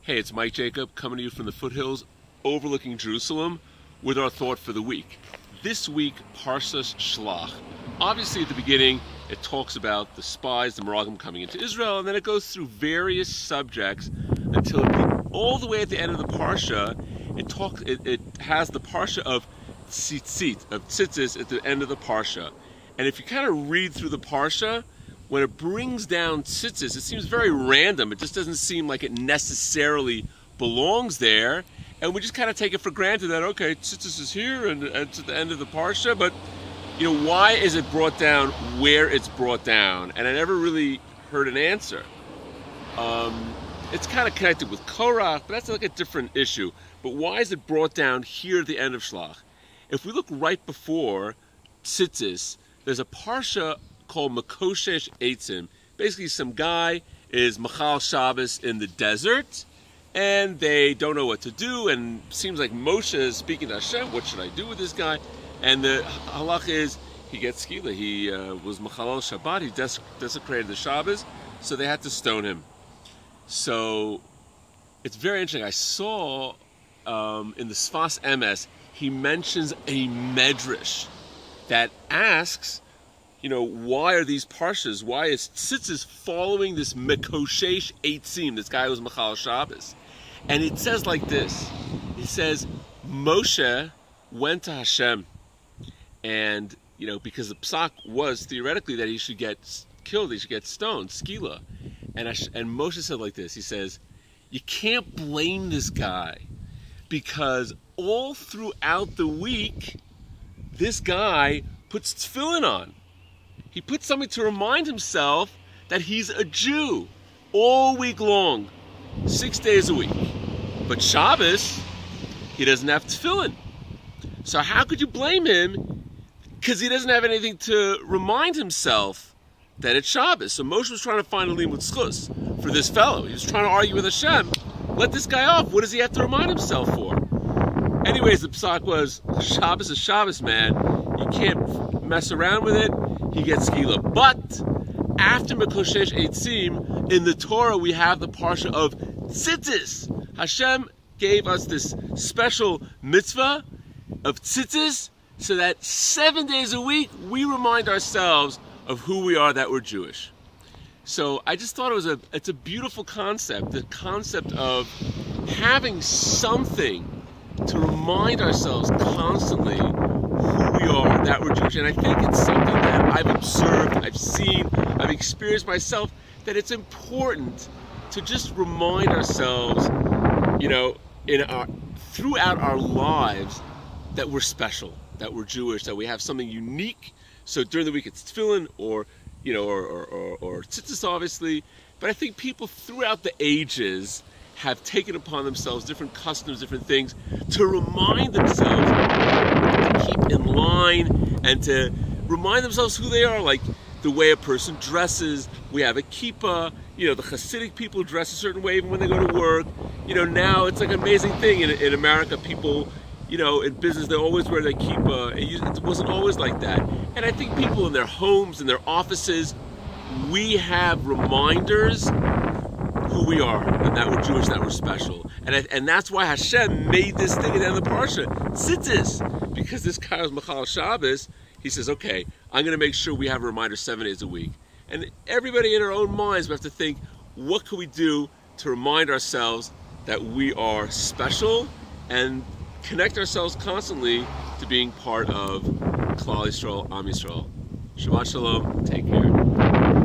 Hey, it's Mike Jacob coming to you from the foothills overlooking Jerusalem with our thought for the week. This week, Parshat Shlach. Obviously, at the beginning, it talks about the spies, the Meraglim coming into Israel, and then it goes through various subjects until all the way at the end of the parsha, it has the parsha of tzitzis at the end of the parsha. And if you kind of read through the parsha, when it brings down tzitzis, it seems very random. It just doesn't seem like it necessarily belongs there. And we just kind of take it for granted that, okay, tzitzis is here and it's at the end of the parsha. But, you know, why is it brought down where it's brought down? And I never really heard an answer. It's kind of connected with Korach, but that's like a different issue. But why is it brought down here at the end of Shlach? If we look right before tzitzis, there's a parsha called Makoshesh Eitzim. Basically, some guy is Machal Shabbos in the desert, and they don't know what to do, and seems like Moshe is speaking to Hashem, what should I do with this guy? And the halach is, he gets skila. He was Machal Shabbat, he desecrated the Shabbos, so they had to stone him. So, it's very interesting. I saw in the Sfas Emes, he mentions a medrash that asks, you know, why are these parshas? Why is tzitzis following this Makoshesh Eitzim? This guy was Machal Shabbos. And it says like this. It says, Moshe went to Hashem. And, you know, because the psak was theoretically that he should get killed, he should get stoned, skila. And Moshe said like this. He says, you can't blame this guy because all throughout the week, this guy puts tefillin on. He puts something to remind himself that he's a Jew all week long, 6 days a week. But Shabbos, he doesn't have tefillin. So how could you blame him? Because he doesn't have anything to remind himself that it's Shabbos. So Moshe was trying to find a limud zchus for this fellow. He was trying to argue with Hashem. Let this guy off. What does he have to remind himself for? Anyways, the psak was, Shabbos is Shabbos, man. You can't mess around with it. He gets skila. But after Makoshesh Eitzim, in the Torah we have the parsha of tzitzis. Hashem gave us this special mitzvah of tzitzis so that 7 days a week we remind ourselves of who we are, that we're Jewish. So I just thought it's a beautiful concept, the concept of having something to remind ourselves constantly who we are, that we're Jewish. And I think it's something that I've observed, I've seen, I've experienced myself, that it's important to just remind ourselves, you know, throughout our lives that we're special, that we're Jewish, that we have something unique. So during the week it's tefillin or, you know, or tzitzis obviously. But I think people throughout the ages have taken upon themselves different customs, different things, to remind themselves to keep in line and to remind themselves who they are, like the way a person dresses. We have a kippah, you know, the Hasidic people dress a certain way even when they go to work. You know, now it's like an amazing thing in America, people, you know, in business, they always wear their kippah. It wasn't always like that. And I think people in their homes, in their offices, we have reminders who we are, and that we're Jewish, that we're special. And that's why Hashem made this thing at the end of the parsha, tzitzis, because this guy was Machal Shabbos. He says, okay, I'm going to make sure we have a reminder 7 days a week. And everybody in our own minds, we have to think, what can we do to remind ourselves that we are special and connect ourselves constantly to being part of Klal Yisrael, Am Yisrael. Shabbat Shalom, take care.